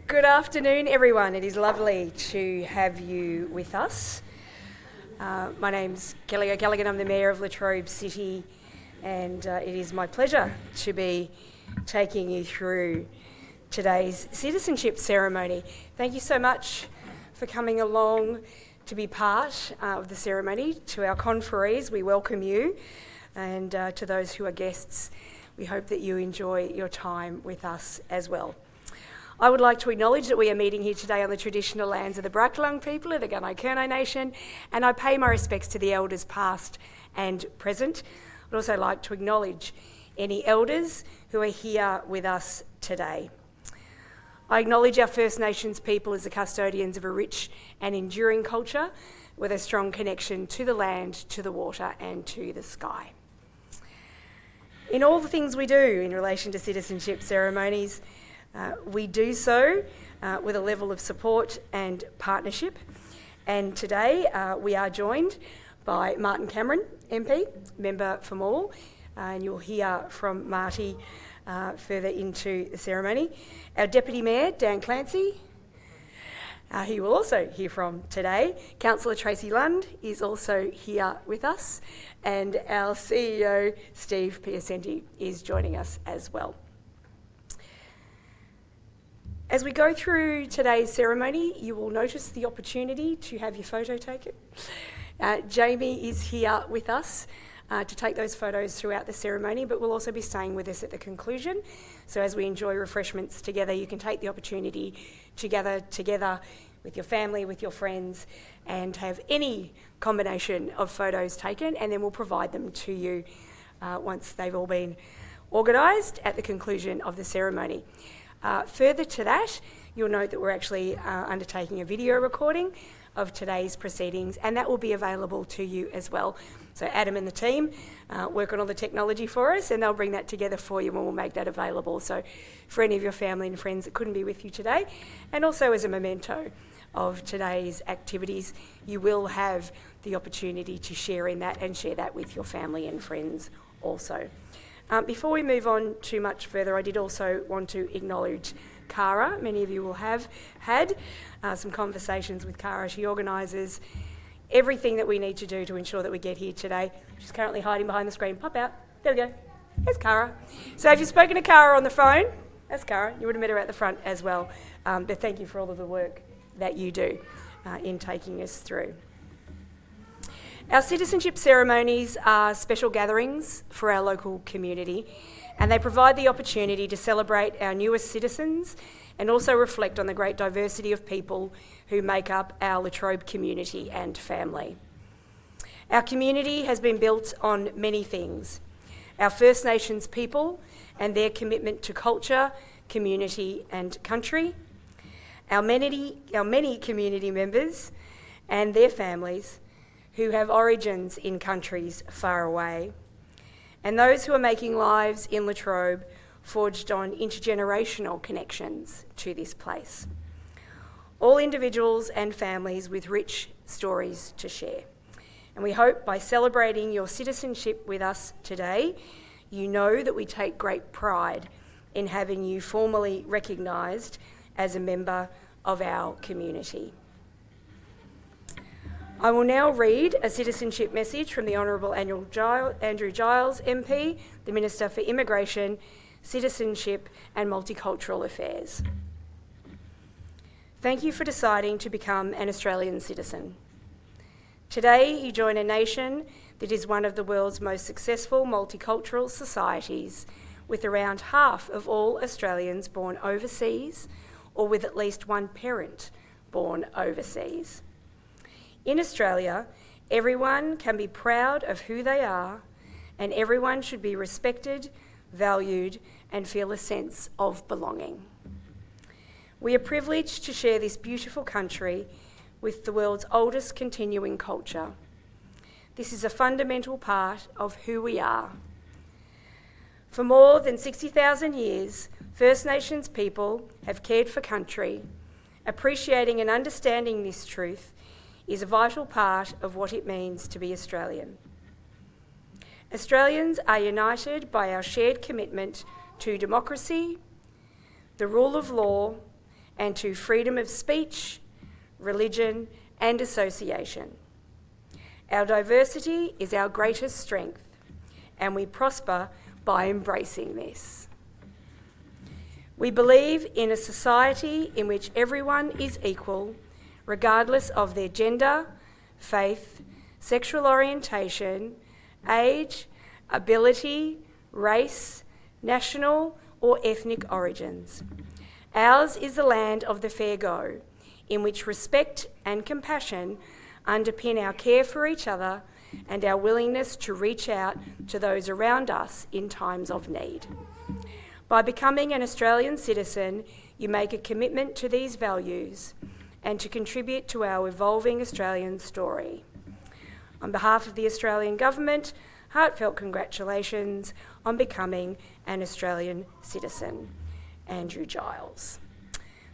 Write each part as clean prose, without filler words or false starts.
Good afternoon, everyone. It is lovely to have you with us. My name's Kelly O'Callaghan. I'm the Mayor of Latrobe City, and it is my pleasure to be taking you through today's citizenship ceremony. Thank you so much for coming along to be part of the ceremony. To our conferees, we welcome you, and to those who are guests, we hope that you enjoy your time with us as well. I would like to acknowledge that we are meeting here today on the traditional lands of the Brakalung people of the Gunai-Kurnai Nation, and I pay my respects to the elders past and present. I'd also like to acknowledge any elders who are here with us today. I acknowledge our First Nations people as the custodians of a rich and enduring culture with a strong connection to the land, to the water and to the sky. In all the things we do in relation to citizenship ceremonies, we do so with a level of support and partnership. And today we are joined by Martin Cameron, MP, Member for Maule, and you'll hear from Marty further into the ceremony. Our Deputy Mayor, Dan Clancy, who you will also hear from today. Councillor Tracy Lund is also here with us, and our CEO, Steve Piacenti, is joining us as well. As we go through today's ceremony, you will notice the opportunity to have your photo taken. Jamie is here with us to take those photos throughout the ceremony, but will also be staying with us at the conclusion. So as we enjoy refreshments together, you can take the opportunity to gather together with your family, with your friends, and have any combination of photos taken, and then we'll provide them to you once they've all been organised at the conclusion of the ceremony. Further to that, you'll note that we're actually undertaking a video recording of today's proceedings, and that will be available to you as well. So Adam and the team work on all the technology for us, and they'll bring that together for you and we'll make that available. So for any of your family and friends that couldn't be with you today, and also as a memento of today's activities, you will have the opportunity to share in that and share that with your family and friends also. Before we move on too much further, I did also want to acknowledge Cara. Many of you will have had some conversations with Cara. She organises everything that we need to do to ensure that we get here today. She's currently hiding behind the screen. Pop out. There we go. There's Cara. So if you've spoken to Cara on the phone, that's Cara. You would have met her at the front as well. But thank you for all of the work that you do in taking us through. Our citizenship ceremonies are special gatherings for our local community, and they provide the opportunity to celebrate our newest citizens and also reflect on the great diversity of people who make up our Latrobe community and family. Our community has been built on many things: our First Nations people and their commitment to culture, community and country, our many community members and their families who have origins in countries far away, and those who are making lives in Latrobe forged on intergenerational connections to this place. All individuals and families with rich stories to share. And we hope by celebrating your citizenship with us today, you know that we take great pride in having you formally recognised as a member of our community. I will now read a citizenship message from the Honourable Andrew Giles MP, the Minister for Immigration, Citizenship and Multicultural Affairs. Thank you for deciding to become an Australian citizen. Today you join a nation that is one of the world's most successful multicultural societies, with around half of all Australians born overseas or with at least one parent born overseas. In Australia, everyone can be proud of who they are, and everyone should be respected, valued, and feel a sense of belonging. We are privileged to share this beautiful country with the world's oldest continuing culture. This is a fundamental part of who we are. For more than 60,000 years, First Nations people have cared for country. Appreciating and understanding this truth is a vital part of what it means to be Australian. Australians are united by our shared commitment to democracy, the rule of law, and to freedom of speech, religion, and association. Our diversity is our greatest strength, and we prosper by embracing this. We believe in a society in which everyone is equal, regardless of their gender, faith, sexual orientation, age, ability, race, national or ethnic origins. Ours is the land of the fair go, in which respect and compassion underpin our care for each other and our willingness to reach out to those around us in times of need. By becoming an Australian citizen, you make a commitment to these values and to contribute to our evolving Australian story. On behalf of the Australian Government, heartfelt congratulations on becoming an Australian citizen. Andrew Giles.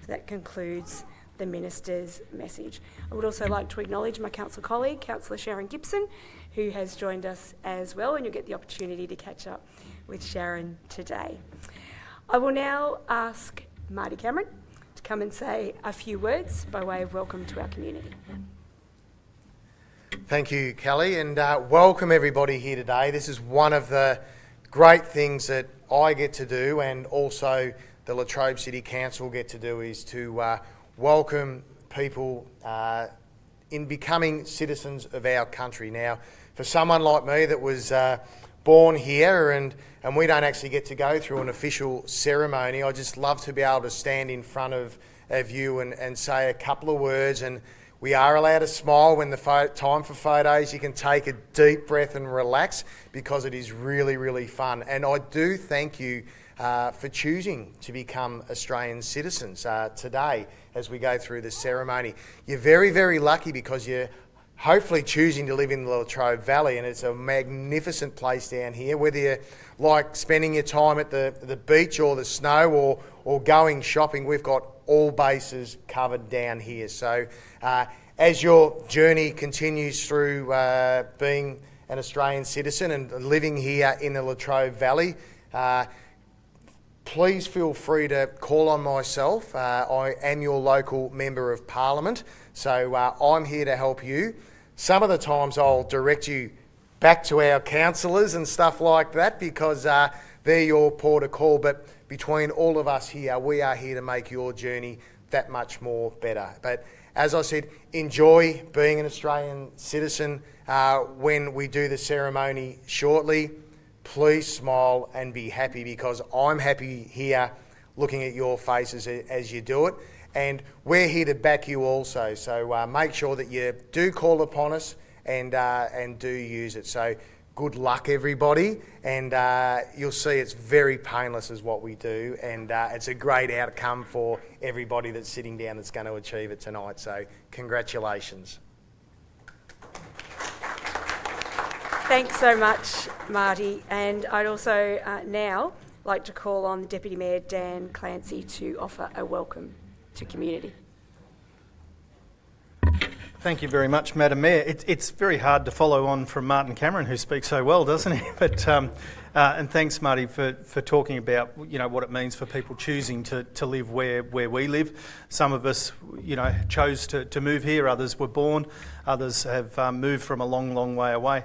So that concludes the Minister's message. I would also like to acknowledge my council colleague, Councillor Sharon Gibson, who has joined us as well, and you'll get the opportunity to catch up with Sharon today. I will now ask Marty Cameron to come and say a few words by way of welcome to our community. Thank you, Kelly, and welcome everybody here today. This is one of the great things that I get to do, and also the Latrobe City Council get to do, is to welcome people in becoming citizens of our country. Now, for someone like me that was born here and we don't actually get to go through an official ceremony, I just love to be able to stand in front of you and say a couple of words. And we are allowed to smile when the time for photos. You can take a deep breath and relax, because it is really, really fun. And I do thank you for choosing to become Australian citizens today as we go through the ceremony. You're very, very lucky, because you're hopefully choosing to live in the Latrobe Valley, and it's a magnificent place down here. Whether you like spending your time at the beach or the snow or going shopping, we've got all bases covered down here. So as your journey continues through being an Australian citizen and living here in the Latrobe Valley, please feel free to call on myself. I am your local Member of Parliament, so I'm here to help you. Some of the times I'll direct you back to our councillors and stuff like that, because they're your port of call. But between all of us here, we are here to make your journey that much more better. But as I said, enjoy being an Australian citizen. When we do the ceremony shortly, please smile and be happy, because I'm happy here looking at your faces as you do it. And we're here to back you also. So make sure that you do call upon us and do use it. So good luck, everybody. And you'll see it's very painless is what we do. And it's a great outcome for everybody that's sitting down that's going to achieve it tonight. So congratulations. Thanks so much, Marty. And I'd also now like to call on Deputy Mayor Dan Clancy to offer a welcome to community. Thank you very much, Madam Mayor. It's very hard to follow on from Martin Cameron, who speaks so well, doesn't he? But and thanks, Marty, for talking about what it means for people choosing to live where we live. Some of us chose to move here. Others were born. Others have moved from a long, long way away.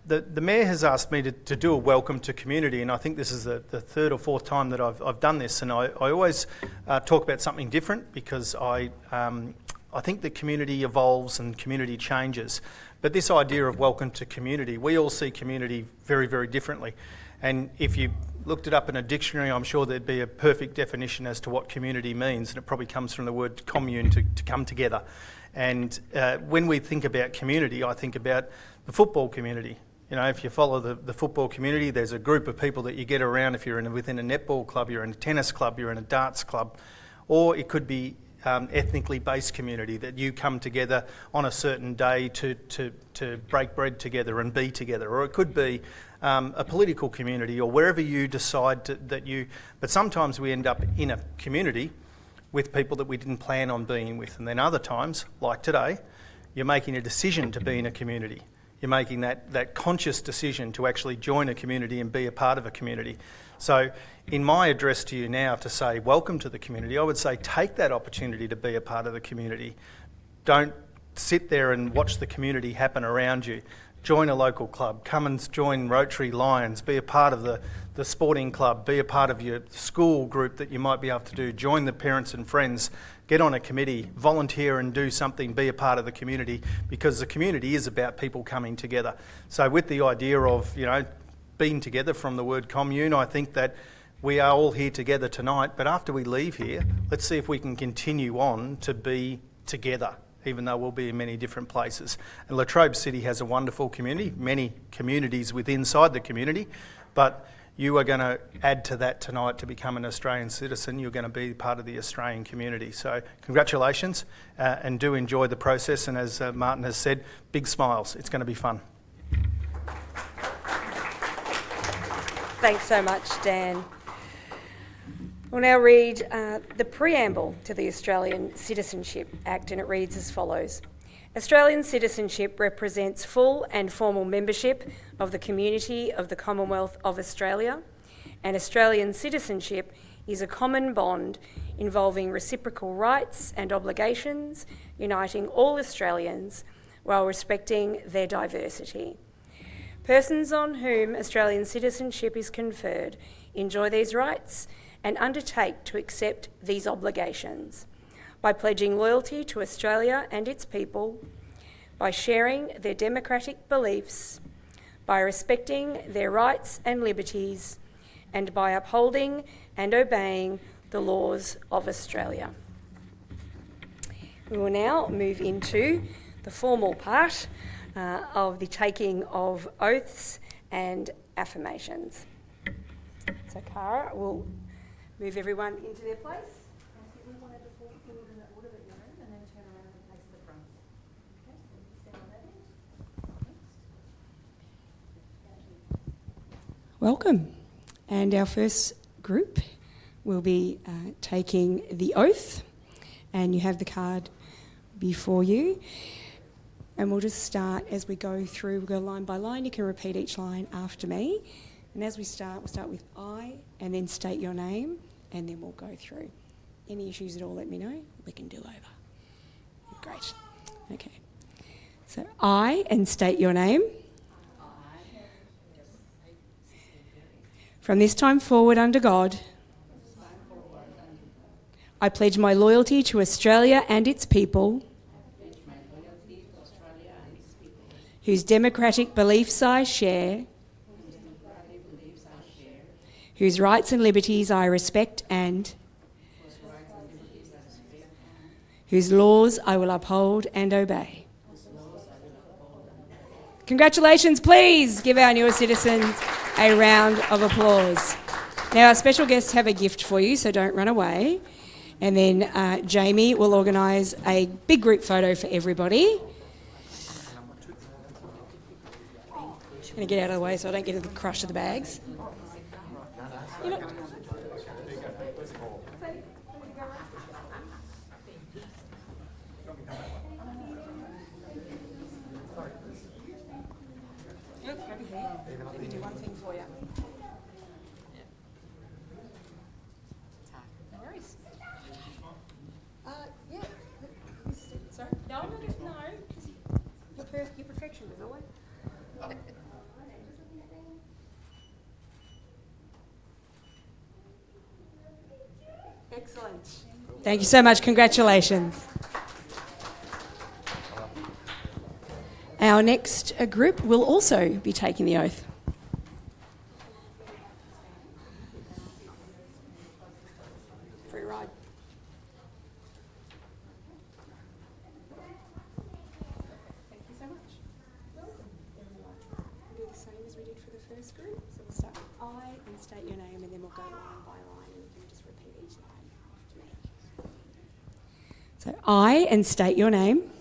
The Mayor has asked me to do a welcome to community, and I think this is the third or fourth time that I've done this, and I always talk about something different, because I think that community evolves and community changes. But this idea of welcome to community, we all see community very, very differently. And if you looked it up in a dictionary, I'm sure there'd be a perfect definition as to what community means, and it probably comes from the word commune, to come together. And when we think about community, I think about the football community. If you follow the football community, there's a group of people that you get around. If you're within a netball club, you're in a tennis club, you're in a darts club, or it could be ethnically based community that you come together on a certain day to break bread together and be together, or it could be a political community, or wherever you decide but sometimes we end up in a community with people that we didn't plan on being with, and then other times, like today, you're making a decision to be in a community. You're making that conscious decision to actually join a community and be a part of a community. So in my address to you now to say welcome to the community, I would say take that opportunity to be a part of the community. Don't sit there and watch the community happen around you. Join a local club, come and join Rotary Lions, be a part of the sporting club, be a part of your school group that you might be able to do, join the parents and friends, get on a committee, volunteer and do something, be a part of the community, because the community is about people coming together. So with the idea of, being together from the word commune, I think that we are all here together tonight, but after we leave here, let's see if we can continue on to be together, even though we'll be in many different places. And Latrobe City has a wonderful community, many communities inside the community, but you are going to add to that tonight to become an Australian citizen. You're going to be part of the Australian community. So congratulations, and do enjoy the process. And as Martin has said, big smiles. It's going to be fun. Thanks so much, Dan. We'll now read the preamble to the Australian Citizenship Act, and it reads as follows. Australian citizenship represents full and formal membership of the community of the Commonwealth of Australia, and Australian citizenship is a common bond involving reciprocal rights and obligations, uniting all Australians while respecting their diversity. Persons on whom Australian citizenship is conferred enjoy these rights and undertake to accept these obligations by pledging loyalty to Australia and its people, by sharing their democratic beliefs, by respecting their rights and liberties, and by upholding and obeying the laws of Australia. We will now move into the formal part of the taking of oaths and affirmations. So Cara will move everyone into their place. Welcome. And our first group will be taking the oath, and you have the card before you. And we'll just start as we go through. We'll go line by line. You can repeat each line after me. And as we start, we'll start with I, and then state your name, and then we'll go through. Any issues at all, let me know. We can do over. Great. Okay. So I, and state your name. From this time forward, under God, I pledge my loyalty to Australia and its people, whose democratic beliefs I share, whose rights and liberties I respect, and whose laws I will uphold and obey. Congratulations. Please give our newer citizens a round of applause. Now, our special guests have a gift for you, so don't run away. And then Jamie will organise a big group photo for everybody. I'm going to get out of the way so I don't get in the crush of the bags. You know, let me do one thing for you. No worries. Yeah. Sorry. No, because your perfection is always. Excellent. Thank you so much. Congratulations. Our next group will also be taking the oath. Free ride. Thank you so much. Welcome, everyone. We'll do the same as we did for the first group. So we'll start with I and state your name, and then we'll go line by line, and you can just repeat each line after me. So I, and state your name.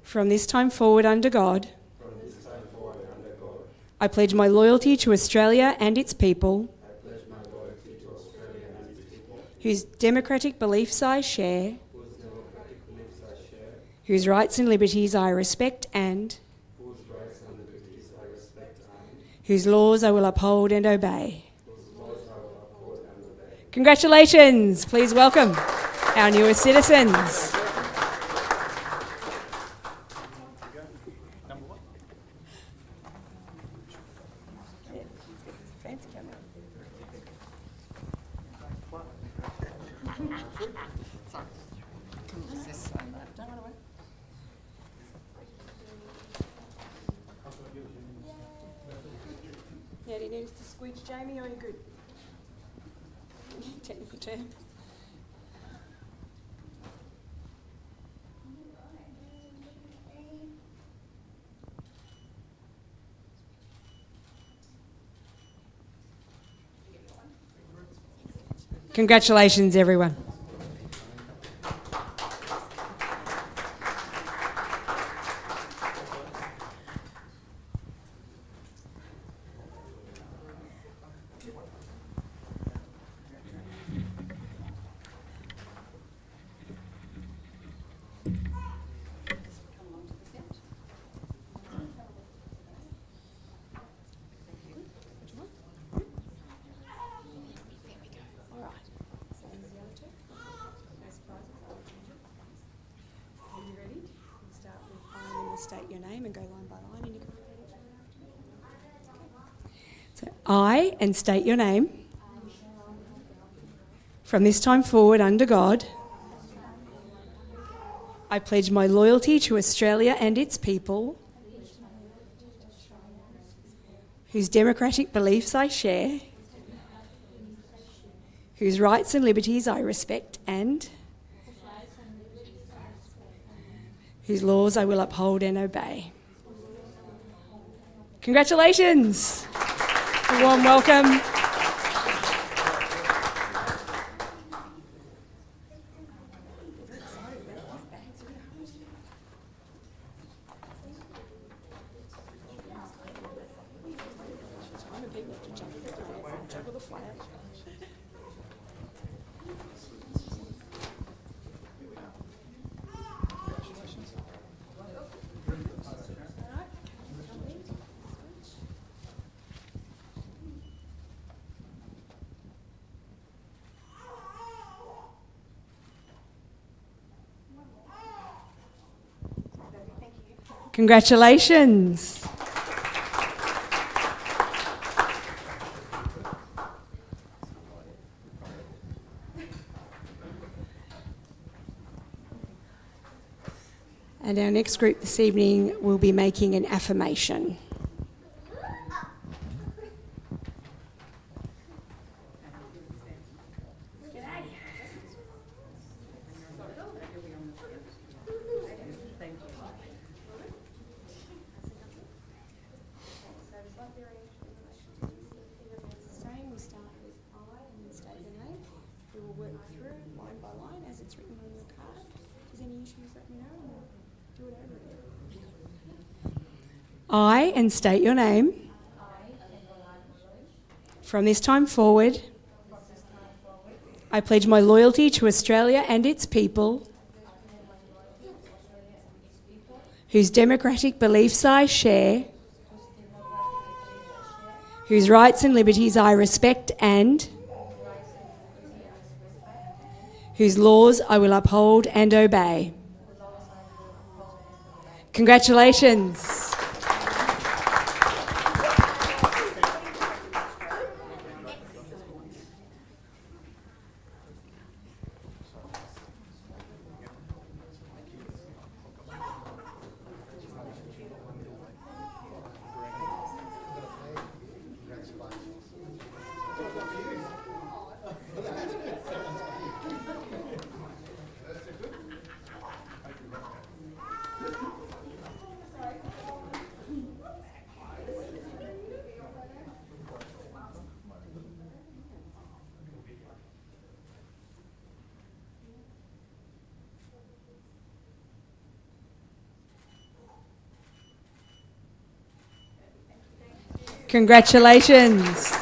From this time forward, under God, I pledge my loyalty to Australia and its people, whose democratic beliefs I share, whose rights and liberties I respect and whose laws I will uphold and obey. Congratulations. Please welcome our newest citizens. Yeah, do you need us to squeeze Jamie or are you good? Technical term. Congratulations, everyone. State your name and go line by line. And you can repeat after me. So, I, and state your name, from this time forward under God, I pledge my loyalty to Australia and its people, whose democratic beliefs I share, whose rights and liberties I respect and whose laws I will uphold and obey. Congratulations. A warm welcome. Congratulations. And our next group this evening will be making an affirmation. I, and state your name, from this time forward, I pledge my loyalty to Australia and its people, whose democratic beliefs I share, whose rights and liberties I respect and whose laws I will uphold and obey. Congratulations. Congratulations.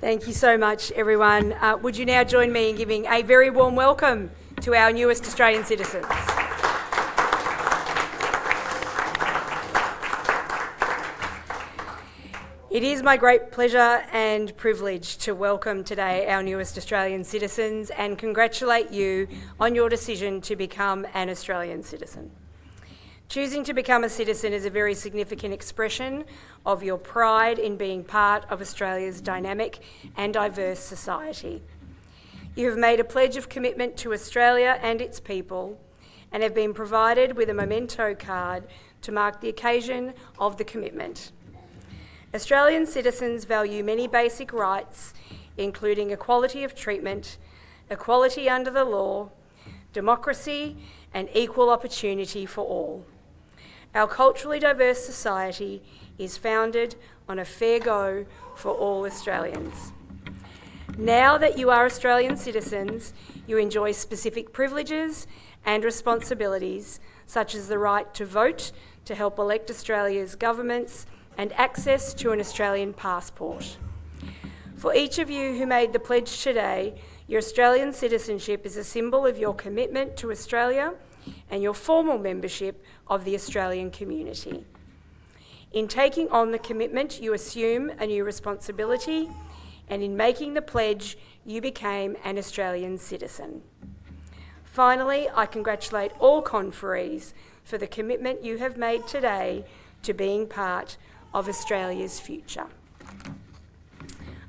Thank you so much, everyone. Would you now join me in giving a very warm welcome to our newest Australian citizens? It is my great pleasure and privilege to welcome today our newest Australian citizens and congratulate you on your decision to become an Australian citizen. Choosing to become a citizen is a very significant expression of your pride in being part of Australia's dynamic and diverse society. You have made a pledge of commitment to Australia and its people and have been provided with a memento card to mark the occasion of the commitment. Australian citizens value many basic rights, including equality of treatment, equality under the law, democracy, and equal opportunity for all. Our culturally diverse society is founded on a fair go for all Australians. Now that you are Australian citizens, you enjoy specific privileges and responsibilities, such as the right to vote to help elect Australia's governments and access to an Australian passport. For each of you who made the pledge today, your Australian citizenship is a symbol of your commitment to Australia and your formal membership of the Australian community. In taking on the commitment, you assume a new responsibility, and in making the pledge, you became an Australian citizen. Finally, I congratulate all conferees for the commitment you have made today to being part of Australia's future.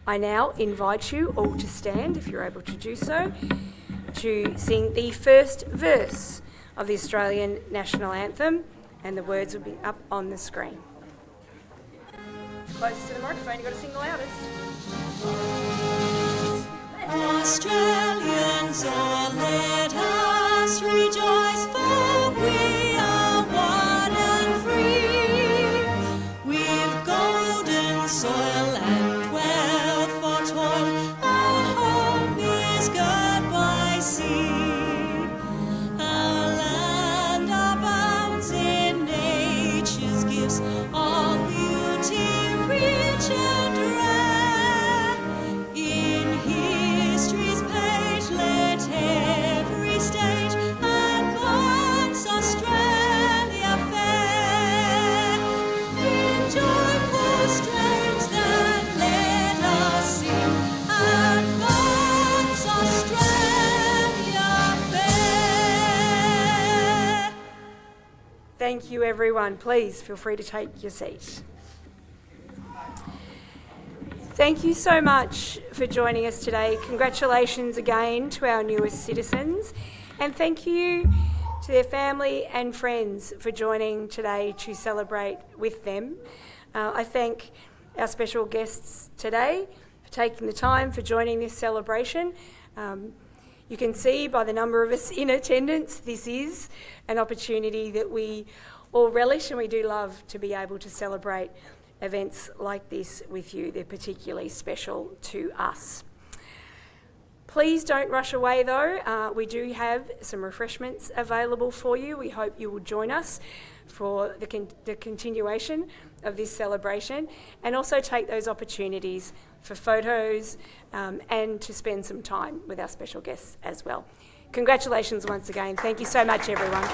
I now invite you all to stand, if you're able to do so, to sing the first verse of the Australian National Anthem, and the words will be up on the screen. Close to the microphone, you've got to sing the loudest. Australians, oh, let us rejoice, for we are one and free. We've golden soil and wealth for toil. Our home is girt by sea. Our land abounds in nature's gifts, all beauty rich and rare. In history's page, let every stage advance Australia fair. In joyful strains that let us sing, advance Australia fair. Thank you, everyone. Please feel free to take your seat. Thank you so much for joining us today. Congratulations again to our newest citizens, and thank you to their family and friends for joining today to celebrate with them. I thank our special guests today for taking the time for joining this celebration. You can see by the number of us in attendance, this is an opportunity that we all relish, and we do love to be able to celebrate events like this with you. They're particularly special to us. Please don't rush away though. We do have some refreshments available for you. We hope you will join us for the continuation of this celebration, and also take those opportunities for photos and to spend some time with our special guests as well. Congratulations once again. Thank you so much, everyone.